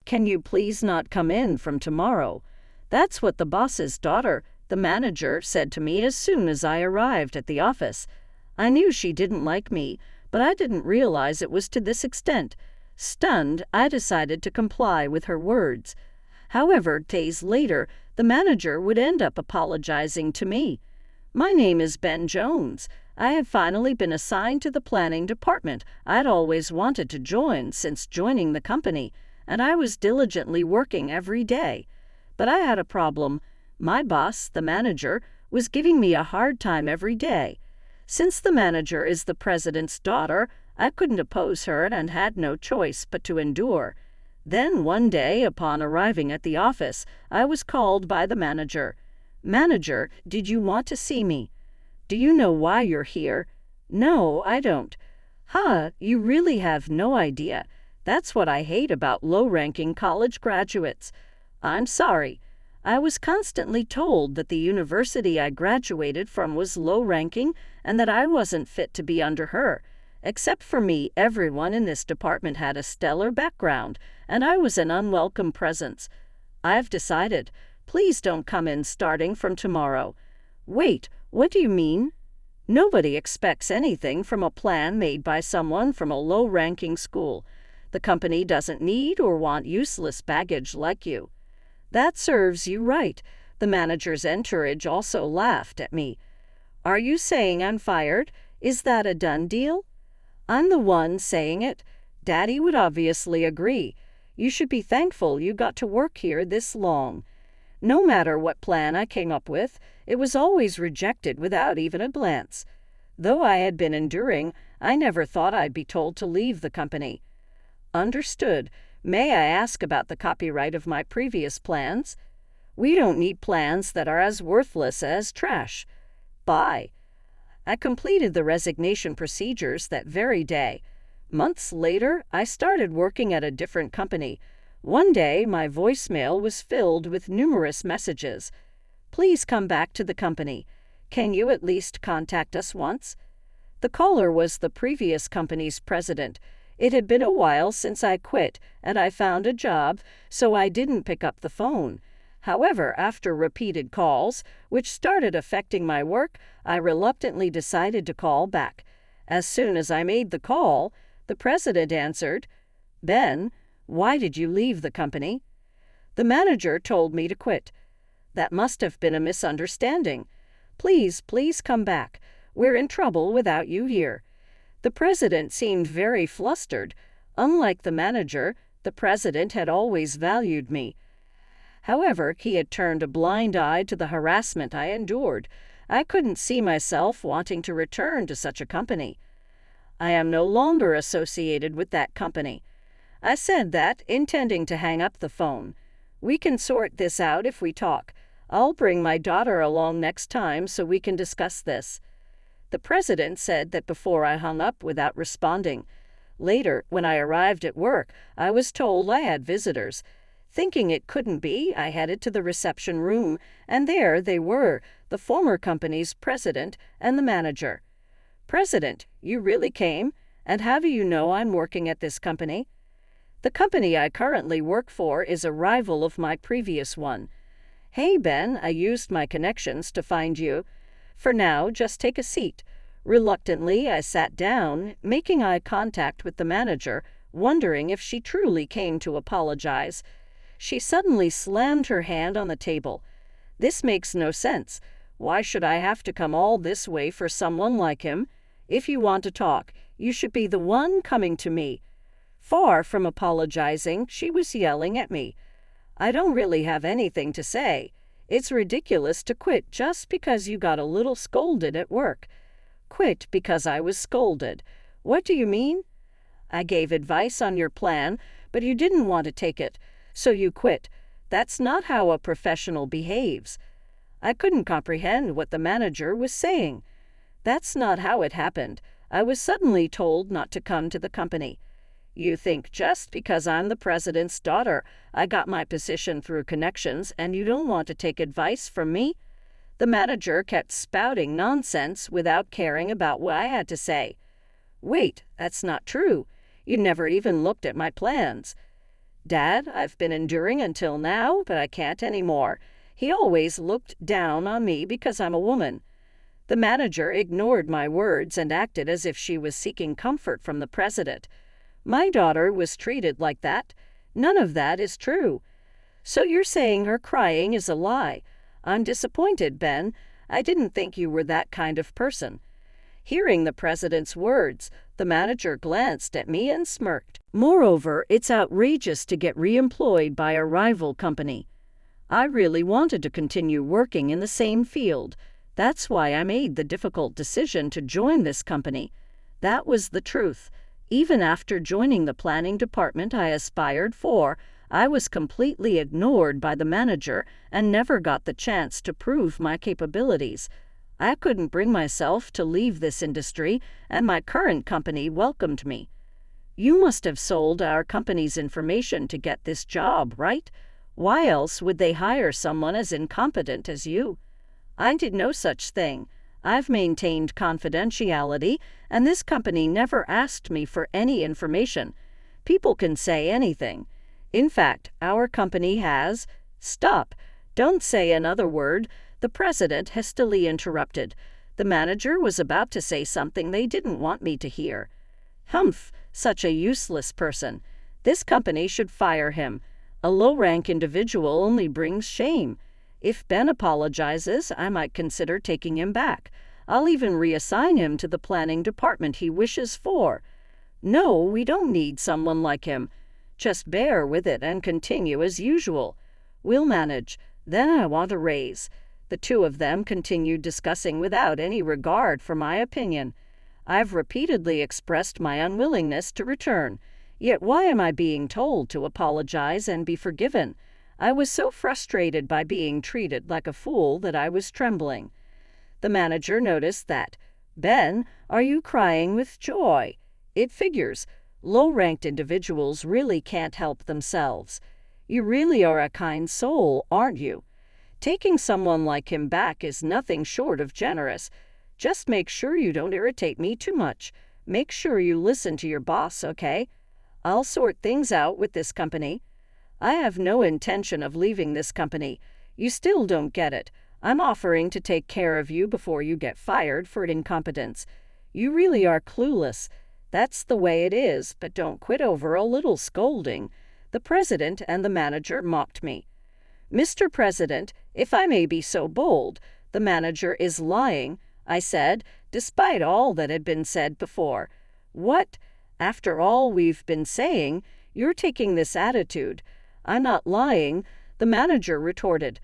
Can you please not come in from tomorrow? That's what the boss's daughter, the manager, said to me as soon as I arrived at the office. I knew she didn't like me, but I didn't realize it was to this extent. Stunned, I decided to comply with her words. However, days later, the manager would end up apologizing to me. My name is Ben Jones. I had finally been assigned to the planning department I'd always wanted to join since joining the company, and I was diligently working every day. But I had a problem. My boss, the manager, was giving me a hard time every day. Since the manager is the president's daughter, I couldn't oppose her and had no choice but to endure. Then one day, upon arriving at the office, I was called by the manager. "Manager, did you want to see me?" "Do you know why you're here?" "No, I don't." "Huh, you really have no idea. That's what I hate about low-ranking college graduates." "I'm sorry. I was constantly told that the university I graduated from was low-ranking and that I wasn't fit to be under her. Except for me, everyone in this department had a stellar background, and I was an unwelcome presence. I've decided. Please don't come in starting from tomorrow." "Wait, what do you mean?" "Nobody expects anything from a plan made by someone from a low-ranking school. The company doesn't need or want useless baggage like you." "That serves you right." The manager's entourage also laughed at me. "Are you saying I'm fired? Is that a done deal?" "I'm the one saying it. Daddy would obviously agree. You should be thankful you got to work here this long. No matter what plan I came up with, it was always rejected without even a glance. Though I had been enduring, I never thought I'd be told to leave the company." "Understood. May I ask about the copyright of my previous plans?" "We don't need plans that are as worthless as trash." "Bye." I completed the resignation procedures that very day. Months later, I started working at a different company. One day, my voicemail was filled with numerous messages. "Please come back to the company. Can you at least contact us once?" The caller was the previous company's president. It had been a while since I quit, and I found a job, so I didn't pick up the phone. However, after repeated calls, which started affecting my work, I reluctantly decided to call back. As soon as I made the call, the president answered. "Ben, why did you leave the company?" "The manager told me to quit." "That must have been a misunderstanding. Please come back. We're in trouble without you here." The president seemed very flustered. Unlike the manager, the president had always valued me. However, he had turned a blind eye to the harassment I endured. I couldn't see myself wanting to return to such a company. "I am no longer associated with that company." I said that, intending to hang up the phone. "We can sort this out if we talk. I'll bring my daughter along next time so we can discuss this." The president said that before I hung up without responding. Later, when I arrived at work, I was told I had visitors. Thinking it couldn't be, I headed to the reception room, and there they were, the former company's president and the manager. "President, you really came? And how do you know I'm working at this company?" "The company I currently work for is a rival of my previous one." "Hey, Ben, I used my connections to find you. For now, just take a seat." Reluctantly, I sat down, making eye contact with the manager, wondering if she truly came to apologize. She suddenly slammed her hand on the table. "This makes no sense. Why should I have to come all this way for someone like him? If you want to talk, you should be the one coming to me." Far from apologizing, she was yelling at me. "I don't really have anything to say. It's ridiculous to quit just because you got a little scolded at work." "Quit because I was scolded? What do you mean?" "I gave advice on your plan, but you didn't want to take it, so you quit. That's not how a professional behaves." I couldn't comprehend what the manager was saying. "That's not how it happened. I was suddenly told not to come to the company." "You think just because I'm the president's daughter, I got my position through connections, and you don't want to take advice from me?" The manager kept spouting nonsense without caring about what I had to say. "Wait, that's not true. You never even looked at my plans." Dad, I've been enduring until now, but I can't anymore. He always looked down on me because I'm a woman. The manager ignored my words and acted as if she was seeking comfort from the president. My daughter was treated like that. None of that is true. So you're saying her crying is a lie? I'm disappointed, Ben. I didn't think you were that kind of person. Hearing the president's words, the manager glanced at me and smirked. Moreover, it's outrageous to get reemployed by a rival company. I really wanted to continue working in the same field. That's why I made the difficult decision to join this company. That was the truth. Even after joining the planning department I aspired for, I was completely ignored by the manager and never got the chance to prove my capabilities. I couldn't bring myself to leave this industry, and my current company welcomed me. You must have sold our company's information to get this job, right? Why else would they hire someone as incompetent as you? I did no such thing. I've maintained confidentiality, and this company never asked me for any information. People can say anything. In fact, our company has— Stop! Don't say another word. The president hastily interrupted. The manager was about to say something they didn't want me to hear. Humph! Such a useless person. This company should fire him. A low-rank individual only brings shame. If Ben apologizes, I might consider taking him back. I'll even reassign him to the planning department he wishes for. No, we don't need someone like him. Just bear with it and continue as usual. We'll manage. Then I want a raise. The two of them continued discussing without any regard for my opinion. I've repeatedly expressed my unwillingness to return. Yet why am I being told to apologize and be forgiven? I was so frustrated by being treated like a fool that I was trembling. The manager noticed that. Ben, are you crying with joy? It figures. Low-ranked individuals really can't help themselves. You really are a kind soul, aren't you? Taking someone like him back is nothing short of generous. Just make sure you don't irritate me too much. Make sure you listen to your boss, okay? I'll sort things out with this company. I have no intention of leaving this company. You still don't get it. I'm offering to take care of you before you get fired for incompetence. You really are clueless. That's the way it is, but don't quit over a little scolding. The president and the manager mocked me. Mr. President, if I may be so bold, the manager is lying, I said, despite all that had been said before. What? After all we've been saying, you're taking this attitude. I'm not lying, the manager retorted.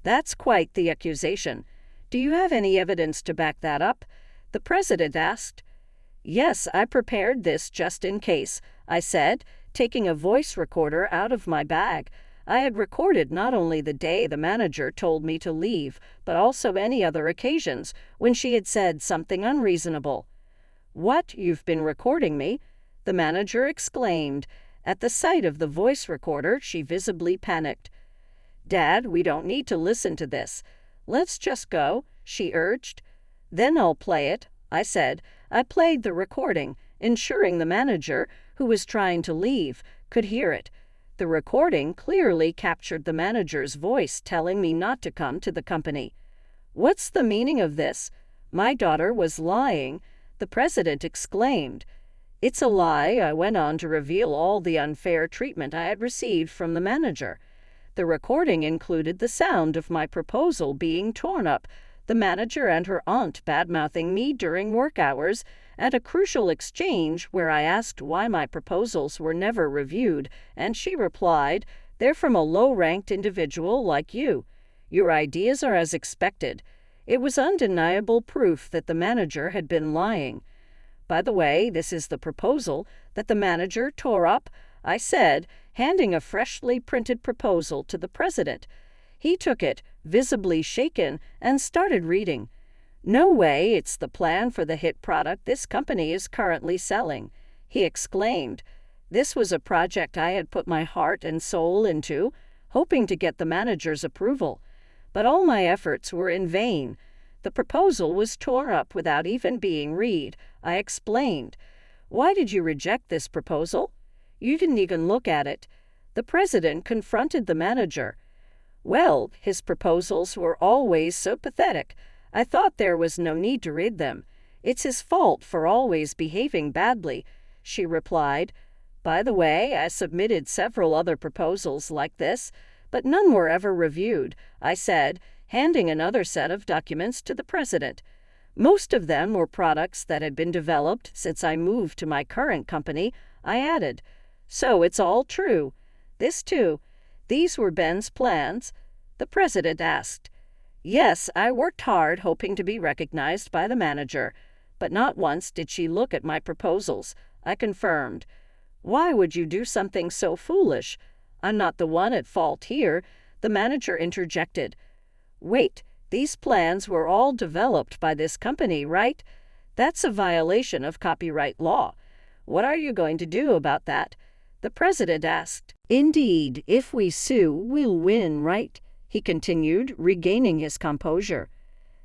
That's quite the accusation. Do you have any evidence to back that up? The president asked. Yes, I prepared this just in case, I said, taking a voice recorder out of my bag. I had recorded not only the day the manager told me to leave, but also any other occasions when she had said something unreasonable. What, you've been recording me? The manager exclaimed. At the sight of the voice recorder, she visibly panicked. Dad, we don't need to listen to this. Let's just go, she urged. Then I'll play it, I said. I played the recording, ensuring the manager, who was trying to leave, could hear it. The recording clearly captured the manager's voice telling me not to come to the company. What's the meaning of this? My daughter was lying, the president exclaimed. It's a lie. I went on to reveal all the unfair treatment I had received from the manager. The recording included the sound of my proposal being torn up, the manager and her aunt bad-mouthing me during work hours, and a crucial exchange where I asked why my proposals were never reviewed, and she replied, "They're from a low-ranked individual like you. Your ideas are as expected." It was undeniable proof that the manager had been lying. By the way, this is the proposal that the manager tore up, I said, handing a freshly printed proposal to the president. He took it, visibly shaken, and started reading. No way, it's the plan for the hit product this company is currently selling, he exclaimed. This was a project I had put my heart and soul into, hoping to get the manager's approval. But all my efforts were in vain. The proposal was torn up without even being read, I explained. Why did you reject this proposal? You didn't even look at it. The president confronted the manager. Well, his proposals were always so pathetic. I thought there was no need to read them. It's his fault for always behaving badly, she replied. By the way, I submitted several other proposals like this, but none were ever reviewed, I said, handing another set of documents to the president. Most of them were products that had been developed since I moved to my current company, I added. So it's all true. This too. These were Ben's plans? The president asked. Yes, I worked hard hoping to be recognized by the manager, but not once did she look at my proposals, I confirmed. Why would you do something so foolish? I'm not the one at fault here, the manager interjected. Wait, these plans were all developed by this company, right? That's a violation of copyright law. What are you going to do about that? The president asked. Indeed, if we sue, we'll win, right? He continued, regaining his composure.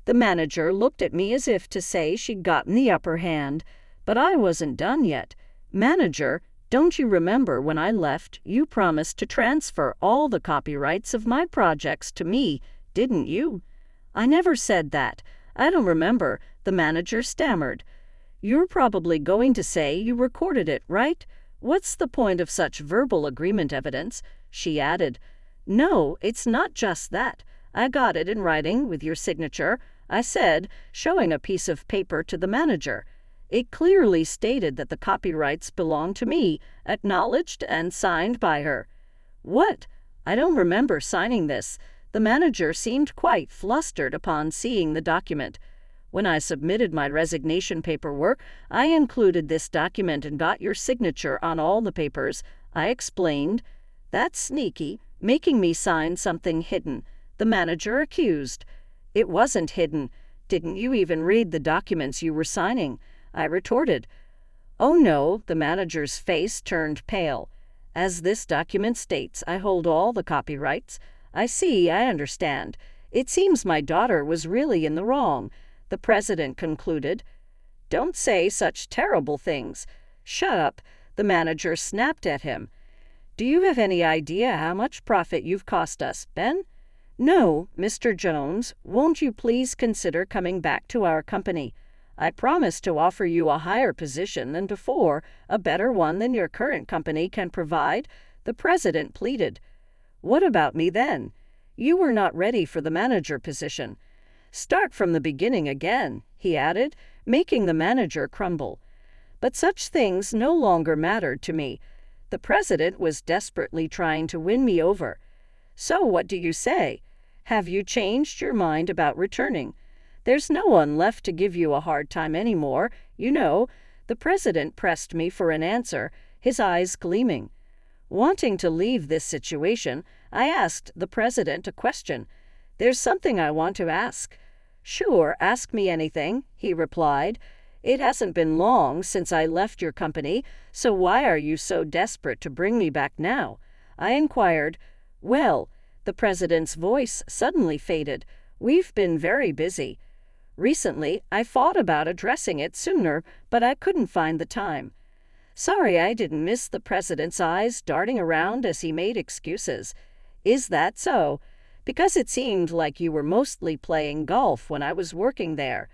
The manager looked at me as if to say she'd gotten the upper hand, but I wasn't done yet. Manager, don't you remember when I left, you promised to transfer all the copyrights of my projects to me, didn't you? I never said that. I don't remember, the manager stammered. You're probably going to say you recorded it, right? What's the point of such verbal agreement evidence? She added. No, it's not just that. I got it in writing with your signature, I said, showing a piece of paper to the manager. It clearly stated that the copyrights belong to me, acknowledged and signed by her. What? I don't remember signing this. The manager seemed quite flustered upon seeing the document. When I submitted my resignation paperwork, I included this document and got your signature on all the papers, I explained. That's sneaky, making me sign something hidden, the manager accused. It wasn't hidden. Didn't you even read the documents you were signing? I retorted. Oh no, the manager's face turned pale. As this document states, I hold all the copyrights. I see, I understand. It seems my daughter was really in the wrong, the president concluded. Don't say such terrible things. Shut up, the manager snapped at him. Do you have any idea how much profit you've cost us, Ben? No, Mr. Jones, won't you please consider coming back to our company? I promise to offer you a higher position than before, a better one than your current company can provide, the president pleaded. What about me then? You were not ready for the manager position. Start from the beginning again, he added, making the manager crumble. But such things no longer mattered to me. The president was desperately trying to win me over. So what do you say? Have you changed your mind about returning? There's no one left to give you a hard time anymore, you know. The president pressed me for an answer, his eyes gleaming. Wanting to leave this situation, I asked the president a question. There's something I want to ask. Sure, ask me anything, he replied. It hasn't been long since I left your company, so why are you so desperate to bring me back now? I inquired. Well, the president's voice suddenly faded. We've been very busy. Recently, I thought about addressing it sooner, but I couldn't find the time. Sorry I didn't miss the president's eyes darting around as he made excuses. Is that so? Because it seemed like you were mostly playing golf when I was working there.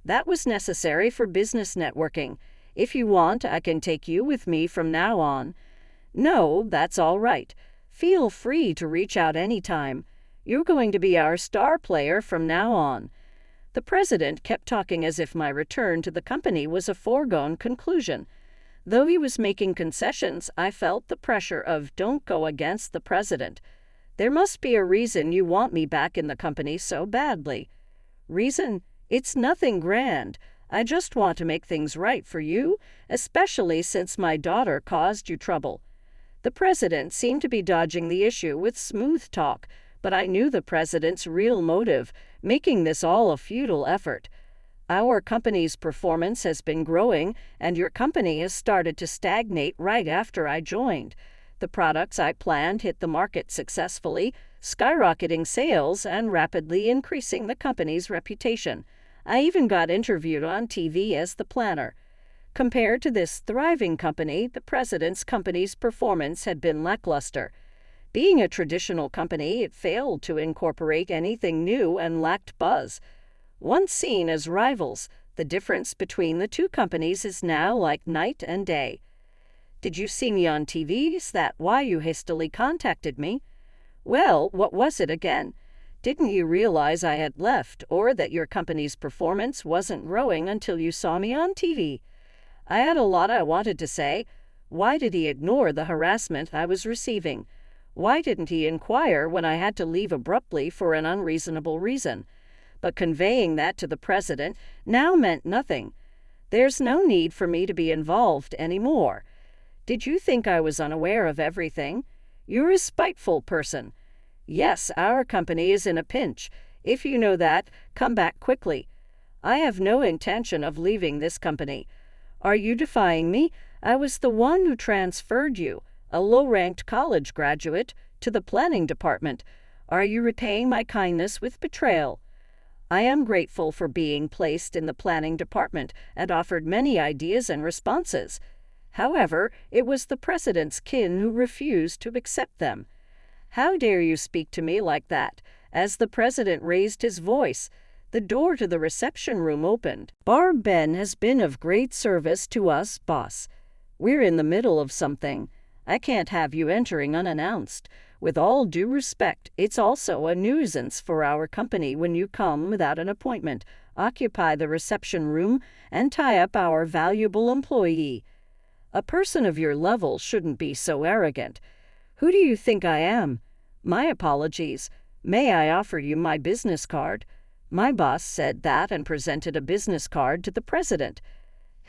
That was necessary for business networking. If you want, I can take you with me from now on. No, that's all right. Feel free to reach out anytime. You're going to be our star player from now on. The president kept talking as if my return to the company was a foregone conclusion. Though he was making concessions, I felt the pressure of don't go against the president. There must be a reason you want me back in the company so badly. Reason? It's nothing grand. I just want to make things right for you, especially since my daughter caused you trouble. The president seemed to be dodging the issue with smooth talk, but I knew the president's real motive, making this all a futile effort. Our company's performance has been growing, and your company has started to stagnate right after I joined. The products I planned hit the market successfully, skyrocketing sales and rapidly increasing the company's reputation. I even got interviewed on TV as the planner. Compared to this thriving company, the president's company's performance had been lackluster. Being a traditional company, it failed to incorporate anything new and lacked buzz. Once seen as rivals, the difference between the two companies is now like night and day. Did you see me on TV? Is that why you hastily contacted me? Well, what was it again? Didn't you realize I had left, or that your company's performance wasn't growing until you saw me on TV? I had a lot I wanted to say. Why did he ignore the harassment I was receiving? Why didn't he inquire when I had to leave abruptly for an unreasonable reason? But conveying that to the president now meant nothing. There's no need for me to be involved anymore. Did you think I was unaware of everything? You're a spiteful person. Yes, our company is in a pinch. If you know that, come back quickly. I have no intention of leaving this company. Are you defying me? I was the one who transferred you, a low-ranked college graduate, to the planning department. Are you repaying my kindness with betrayal? I am grateful for being placed in the planning department and offered many ideas and responses. However, it was the president's kin who refused to accept them. How dare you speak to me like that? As the president raised his voice, the door to the reception room opened. Barb Ben has been of great service to us, boss. We're in the middle of something. I can't have you entering unannounced. With all due respect, it's also a nuisance for our company when you come without an appointment, occupy the reception room, and tie up our valuable employee. A person of your level shouldn't be so arrogant. Who do you think I am? My apologies. May I offer you my business card? My boss said that and presented a business card to the president.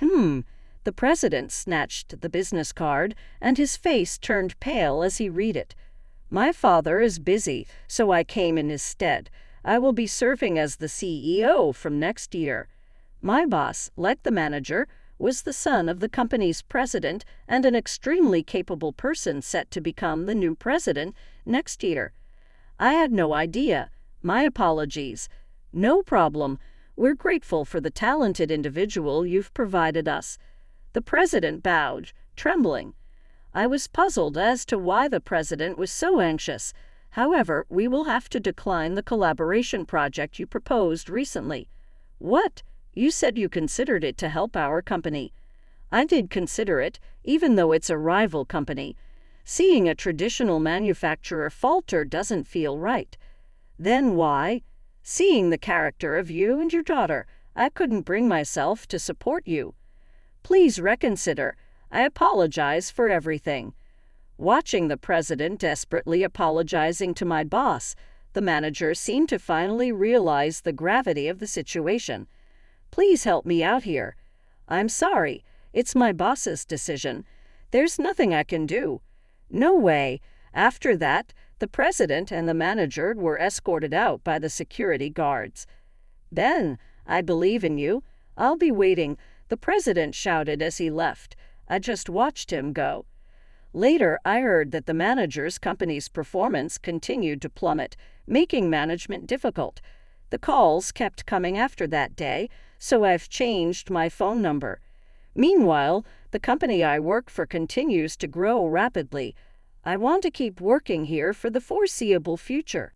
The president snatched the business card, and his face turned pale as he read it. My father is busy, so I came in his stead. I will be serving as the CEO from next year. My boss, like the manager, was the son of the company's president and an extremely capable person set to become the new president next year. I had no idea. My apologies. No problem. We're grateful for the talented individual you've provided us. The president bowed, trembling. I was puzzled as to why the president was so anxious. However, we will have to decline the collaboration project you proposed recently. What? You said you considered it to help our company. I did consider it, even though it's a rival company. Seeing a traditional manufacturer falter doesn't feel right. Then why? Seeing the character of you and your daughter, I couldn't bring myself to support you. Please reconsider. I apologize for everything. Watching the president desperately apologizing to my boss, the manager seemed to finally realize the gravity of the situation. Please help me out here. I'm sorry. It's my boss's decision. There's nothing I can do. No way. After that, the president and the manager were escorted out by the security guards. Ben, I believe in you. I'll be waiting, the president shouted as he left. I just watched him go. Later, I heard that the manager's company's performance continued to plummet, making management difficult. The calls kept coming after that day, so I've changed my phone number. Meanwhile, the company I work for continues to grow rapidly. I want to keep working here for the foreseeable future.